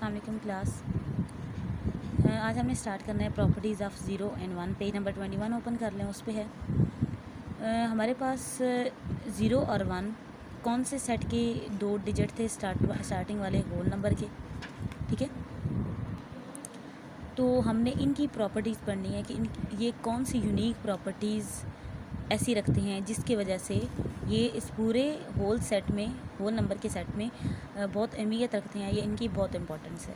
अस्सलाम वालेकुम क्लास। आज हमने स्टार्ट करना है properties of zero and one. Page number 21 open कर लें, उस पे है हमारे पास ज़ीरो और वन कौन से सेट के दो डिजिट थे स्टार्टिंग वाले होल नंबर के। ठीक है, तो हमने इनकी प्रॉपर्टीज़ पढ़नी है कि ये कौन सी यूनिक प्रॉपर्टीज़ ऐसी रखते हैं जिसकी वजह से ये इस पूरे होल सेट में, होल नंबर के सेट में बहुत अहमियत रखते हैं। ये इनकी बहुत इंपॉर्टेंस है।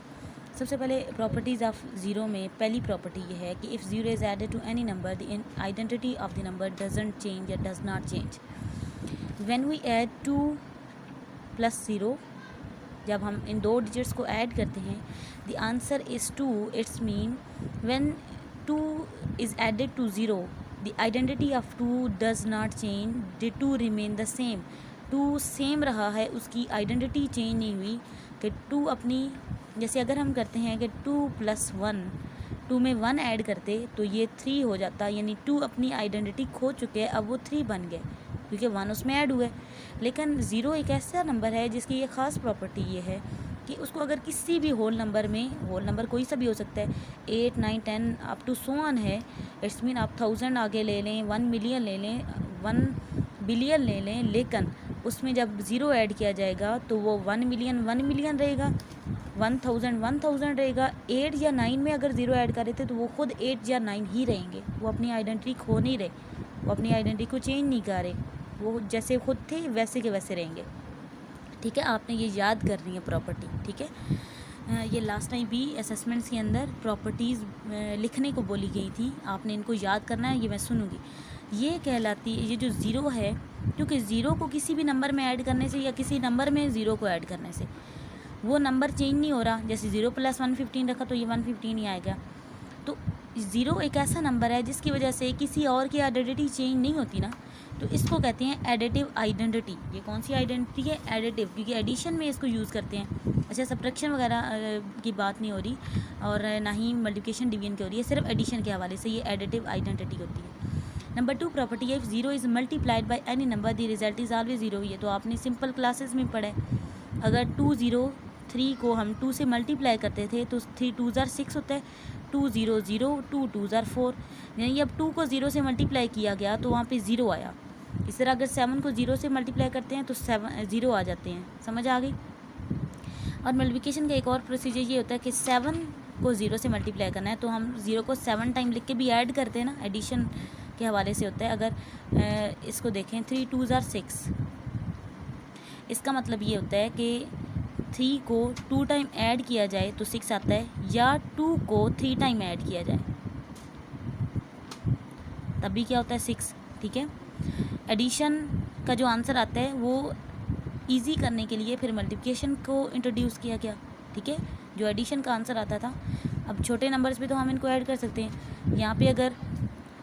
सबसे पहले प्रॉपर्टीज़ ऑफ ज़ीरो में पहली प्रॉपर्टी ये है कि if zero is added to any number the identity of the number doesn't change या does not change. When we add 2 + 0, जब हम इन दो डिजिट्स को ऐड करते हैं, the answer is 2। It's mean when 2 is added to zero the identity of 2 does not change, the 2 remain the same। 2 same रहा है, उसकी आइडेंटिटी चेंज नहीं हुई कि 2 अपनी, जैसे अगर हम करते हैं कि 2 + 1, 2 में 1 ऐड करते तो ये 3 हो जाता, यानी 2 अपनी आइडेंटिटी खो चुके हैं, अब वो 3 बन गए क्योंकि 1 उसमें ऐड हुए। लेकिन ज़ीरो एक ऐसा नंबर है जिसकी ये ख़ास प्रॉपर्टी ये है कि उसको अगर किसी भी होल नंबर में, होल नंबर कोई सा भी हो सकता है, 8, 9, 10 अप टू सो ऑन है, इट्स मीन आप 1000 आगे ले लें, 1 मिलियन ले लें, 1 बिलियन ले लें, लेकिन उसमें जब ज़ीरो ऐड किया जाएगा तो वो 1 मिलियन 1 मिलियन रहेगा, 1000 1000 रहेगा। 8 या 9 में अगर ज़ीरो ऐड कर रहे थे तो वो खुद 8 या 9 ही रहेंगे, वो अपनी आइडेंटिटी खो नहीं रहे, वो अपनी आइडेंटिटी को चेंज नहीं कर रहे, वो जैसे खुद थे वैसे के वैसे रहेंगे। ठीक है, आपने ये याद करनी है प्रॉपर्टी। ठीक है, ये लास्ट टाइम भी असेसमेंट्स के अंदर प्रॉपर्टीज़ लिखने को बोली गई थी, आपने इनको याद करना है, ये मैं सुनूंगी। ये कहलाती है, ये जो ज़ीरो है, क्योंकि ज़ीरो को किसी भी नंबर में ऐड करने से या किसी नंबर में ज़ीरो को ऐड करने से वो नंबर चेंज नहीं हो रहा। जैसे 0 + 115 रखा तो ये 115 ही आएगा। तो ज़ीरो एक ऐसा नंबर है जिसकी वजह से किसी और की आइडेंटिटी चेंज नहीं होती ना, तो इसको कहते हैं एडिटिव आइडेंटिटी। ये कौन सी आइडेंटिटी है? एडिटिव, क्योंकि एडिशन में इसको यूज़ करते हैं। अच्छा, सब्ट्रैक्शन वगैरह की बात नहीं हो रही और ना ही मल्टीप्लिकेशन डिवीजन की हो रही है, सिर्फ एडिशन के हवाले से ये एडिटिव आइडेंटिटी होती है। नंबर 2 प्रॉपर्टी है, if zero is multiplied by any number the result is always zero. ये तो आपने सिंपल क्लासेस में पढ़ा है। अगर 2 0 3 को हम 2 से मल्टीप्लाई करते थे तो 3 2 ज़ार 6 होता है, 2 0 0, 2 2 ज़ार 4, यानी अब 2 को 0 से मल्टीप्लाई किया गया तो वहाँ पे 0 आया। इस तरह अगर 7 को 0 से मल्टीप्लाई करते हैं तो 0 आ जाते हैं। समझ आ गई? और मल्टीप्लिकेशन का एक और प्रोसीजर ये होता है कि 7 को 0 से मल्टीप्लाई करना है तो हम 0 को 7 टाइम लिख के भी ऐड करते हैं ना, एडिशन के हवाले से होता है। अगर इसको देखें, 3 2 ज़ार 6, इसका मतलब ये होता है कि 3 को 2 टाइम ऐड किया जाए तो 6 आता है, या 2 को 3 टाइम ऐड किया जाए तभी क्या होता है? 6। ठीक है, एडिशन का जो आंसर आता है वो इजी करने के लिए फिर मल्टीप्लिकेशन को इंट्रोड्यूस किया गया। ठीक है, जो एडिशन का आंसर आता था, अब छोटे नंबर्स पे तो हम इनको ऐड कर सकते हैं। यहाँ पे अगर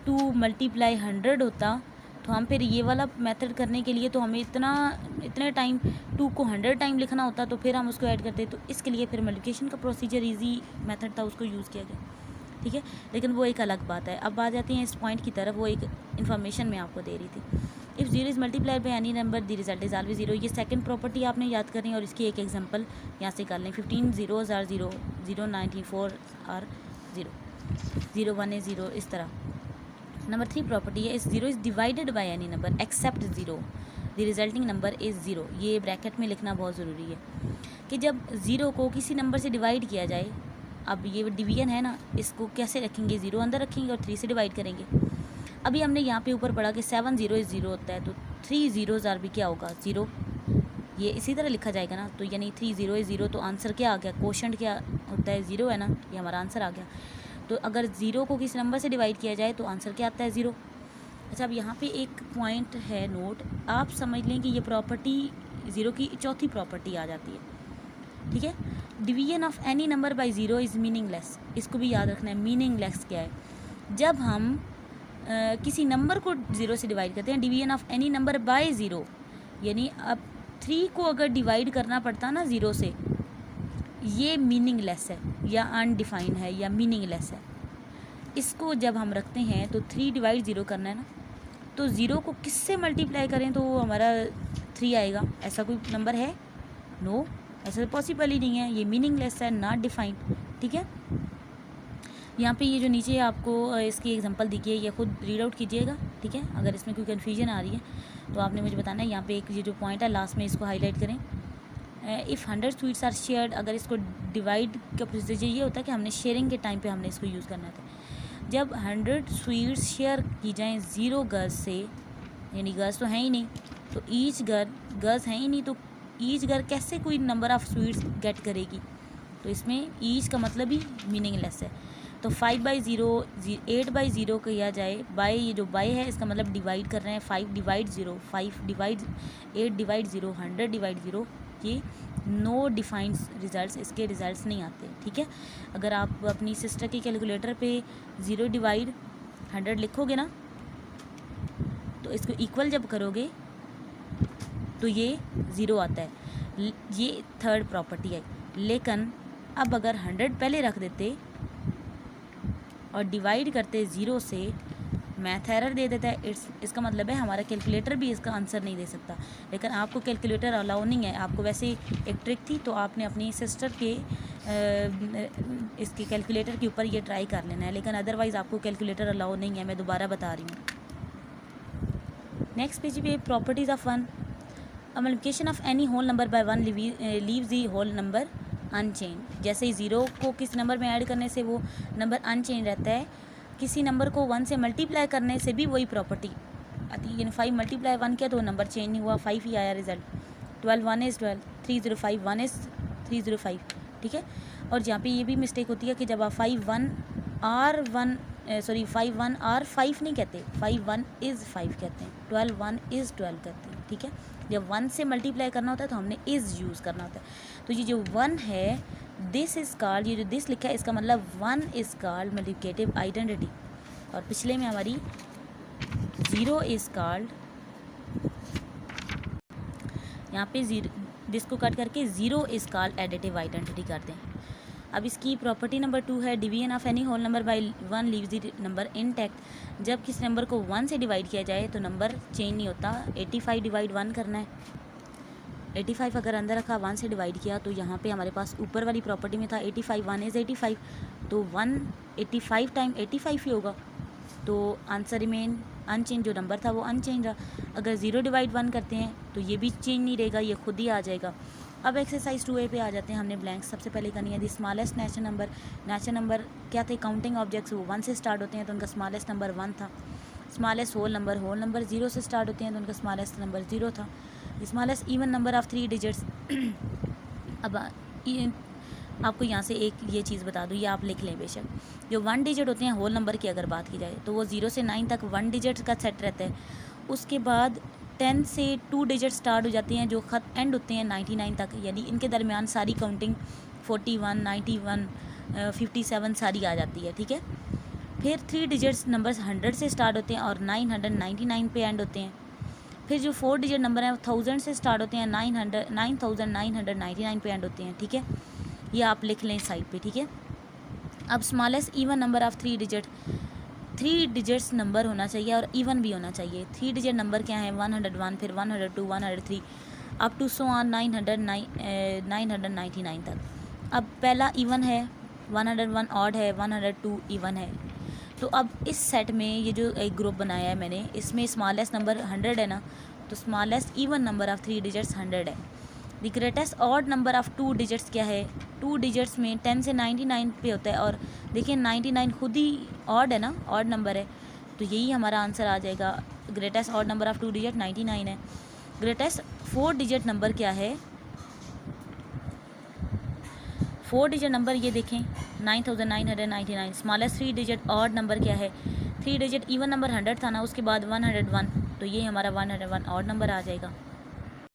2 × 100 होता तो हम फिर ये वाला मेथड करने के लिए तो हमें इतने टाइम 2 को 100 टाइम लिखना होता, तो फिर हम उसको ऐड करते, तो इसके लिए फिर मल्टीप्लिकेशन का प्रोसीजर इजी मेथड था, उसको यूज़ किया गया। ठीक है, लेकिन वो एक अलग बात है। अब आ जाते हैं इस पॉइंट की तरफ, वो एक इन्फॉर्मेशन मैं आपको दे रही थी। If zero is multiplied by any number the result is always zero. ये सेकंड प्रॉपर्टी आपने याद करनी है और इसकी एक एग्जांपल यहाँ से कर लें। 15 zeros are 0, 0 94 are 0, 0 1 is 0, इस तरह। नंबर 3 प्रॉपर्टी है, इस zero is divided by any number except zero the resulting number is zero. ये ब्रैकेट में लिखना बहुत ज़रूरी है कि जब ज़ीरो को किसी नंबर से डिवाइड किया जाए, अब ये डिवीजन है ना, इसको कैसे रखेंगे? ज़ीरो अंदर रखेंगे और 3 से डिवाइड करेंगे। अभी हमने यहाँ पे ऊपर पढ़ा कि 7 0 इज़ 0 होता है, तो 3 zeros are भी क्या होगा? 0। ये इसी तरह लिखा जाएगा ना, तो यानी 3 0 इज़ 0, तो आंसर क्या आ गया? क्वोशंट क्या होता है? 0 है ना, ये हमारा आंसर आ गया। तो अगर 0 को किसी नंबर से डिवाइड किया जाए तो आंसर क्या आता है? 0। अच्छा, अब यहाँ पे एक पॉइंट है नोट, आप समझ लें कि ये प्रॉपर्टी ज़ीरो की चौथी प्रॉपर्टी आ जाती है। ठीक है, division of any number by zero is meaningless. इसको भी याद रखना है, मीनिंगलेस क्या है? जब हम किसी नंबर को 0 से डिवाइड करते हैं, division of any number by zero, यानी अब 3 को अगर डिवाइड करना पड़ता ना 0 से, ये मीनिंगलेस है या अनडिफाइंड है या मीनिंगलेस है। इसको जब हम रखते हैं तो 3 / 0 करना है ना, तो 0 को किससे मल्टीप्लाई करें तो वो हमारा 3 आएगा। ऐसा कोई नंबर है? नो, ऐसा तो पॉसिबल ही नहीं है, ये मीनिंगलेस है, नॉट डिफाइंड। ठीक है, यहाँ पे ये जो नीचे आपको इसकी एग्जांपल दिखी है ये खुद रीड आउट कीजिएगा। ठीक है, अगर इसमें कोई कन्फ्यूजन आ रही है तो आपने मुझे बताना है। यहाँ पे एक ये जो पॉइंट है लास्ट में इसको हाईलाइट करें। इफ़ 100 स्वीट्स आर शेयर्ड, अगर इसको डिवाइड का प्रोसीजर ये होता है कि हमने शेयरिंग के टाइम पे हमने इसको यूज़ करना था। जब 100 स्वीट्स शेयर की जाएँ 0 गर्ल्स से, यानी गर्ल्स तो हैं ही नहीं, तो ईच गर्ल्स हैं ही नहीं, तो ईच गर्ल कैसे कोई नंबर ऑफ़ स्वीट्स गेट करेगी? तो इसमें ईच का मतलब ही मीनिंगलेस है। तो 5/0 8/0 किया जाए, बाय ये जो बाय है इसका मतलब डिवाइड कर रहे हैं। 5 डिवाइड 0, 5 डिवाइड 8 डिवाइड 0, 100 डिवाइड 0, ये नो डिफाइंड रिजल्ट्स, इसके रिजल्ट्स नहीं आते। ठीक है, अगर आप अपनी सिस्टर की कैलकुलेटर पे 0 डिवाइड 100 लिखोगे ना, तो इसको इक्वल जब करोगे तो ये 0 आता है। ये थर्ड प्रॉपर्टी है। लेकिन अब अगर 100 पहले रख देते और डिवाइड करते 0 से, मैथ एरर दे देता है। इसका मतलब है हमारा कैलकुलेटर भी इसका आंसर नहीं दे सकता। लेकिन आपको कैलकुलेटर अलाउ नहीं है, आपको वैसे एक ट्रिक थी तो आपने अपनी सिस्टर के इसके कैलकुलेटर के ऊपर ये ट्राई कर लेना है, लेकिन अदरवाइज़ आपको कैलकुलेटर अलाउ नहीं है। मैं दोबारा बता रही हूँ। नेक्स्ट पेज पे properties of one. A multiplication of any whole number by one leaves the whole number unchange. जैसे 0 को किसी नंबर में ऐड करने से वो नंबर अनचेंज रहता है, किसी नंबर को 1 से मल्टीप्लाई करने से भी वही प्रॉपर्टी आती है। यानी 5 मल्टीप्लाई 1 किया तो नंबर चेंज नहीं हुआ, 5 ही आया रिजल्ट। 12 1 is 12, 305 1 is 305। ठीक है, और जहाँ पे ये भी मिस्टेक होती है कि जब आप 5 1 R 1 5 नहीं कहते, 5 1 इज़ 5 कहते हैं, 12 1 इज़ 12 कहते हैं। ठीक है, जब 1 से मल्टीप्लाई करना होता है तो हमने इज़ यूज़ करना होता है। तो ये जो 1 है, दिस इज़ कॉल्ड, ये जो दिस लिखा है इसका मतलब 1 इज़ कॉल्ड मल्टीप्लिकेटिव आइडेंटिटी। और पिछले में हमारी 0 इज़ कॉल्ड, यहाँ पे 0 दिस को कट करके 0 इज़ कॉल्ड एडिटिव आइडेंटिटी करते हैं। अब इसकी प्रॉपर्टी नंबर 2 है division of any whole number by 1 leaves the number intact. जब किसी नंबर को 1 से डिवाइड किया जाए तो नंबर चेंज नहीं होता। 85 डिवाइड 1 करना है, 85 अगर अंदर रखा 1 से डिवाइड किया तो यहाँ पे हमारे पास ऊपर वाली प्रॉपर्टी में था 85 1 इज़ 85, तो 185 टाइम 85 ही होगा, तो आंसर रिमेन अनचेंज। जो नंबर था वो अनचेंज रहा। अगर 0 डिवाइड 1 करते हैं तो ये भी चेंज नहीं रहेगा, ये खुद ही आ जाएगा। अब एक्सरसाइज 2A पे आ जाते हैं। हमने ब्लैंक सबसे पहले करनी है दी स्मॉलेस्ट नेचुरल नंबर क्या थे? काउंटिंग ऑब्जेक्ट्स, वो 1 से स्टार्ट होते हैं तो उनका स्मॉलेस्ट नंबर 1 था। स्मॉलेस्ट होल नंबर 0 से स्टार्ट होते हैं तो उनका स्मॉलेस्ट नंबर 0 था। Smallest even number of 3 digits. अब आपको यहाँ से एक ये चीज़ बता दूँ, ये आप लिख लें बेशक। जो 1 डिजिट होते हैं होल नंबर की अगर बात की जाए तो वो 0 से 9 तक 1 डिजिट का सेट रहता है। उसके बाद 10 से 2 डिजिट स्टार्ट हो जाते हैं जो ख़त एंड होते हैं 99 तक, यानी इनके दरमियान सारी काउंटिंग 41 91 57 सारी आ जाती है। ठीक है, फिर 3 डिजिट्स नंबर्स 100 से स्टार्ट होते हैं और 999 पे एंड होते हैं। फिर जो 4 डिजिट नंबर हैं 1000 से स्टार्ट होते हैं, 9999 पे एंड होते हैं। ठीक है, ये आप लिख लें साइड पे। ठीक है, अब smallest even number of 3 digits number होना चाहिए और इवन भी होना चाहिए। 3 डिजिट नंबर क्या है? 101, फिर 102, 103 अप टू सो ऑन 999 तक। अब पहला इवन है, 101 ऑड है, 102 इवन है। तो अब इस सेट में ये जो एक ग्रुप बनाया है मैंने, इसमें स्मॉलेस्ट नंबर 100 है ना, तो smallest even number of 3 digits 100 है। The greatest odd number of 2 digits क्या है? 2 डिजिट्स में 10 से 99 पे होता है, और देखिए 99 खुद ही ऑड है ना, ऑड नंबर है, तो यही हमारा आंसर आ जाएगा। Greatest odd number of 2 digit 99 है। ग्रेटेस्ट 4 डिजिट नंबर क्या है? 4 डिजिट नंबर ये देखें 9999। स्मॉलेस्ट 3 डिजिट ऑड नंबर क्या है? 3 डिजिट इवन नंबर 100 था ना, उसके बाद 101, तो ये हमारा 101 ऑड नंबर आ जाएगा।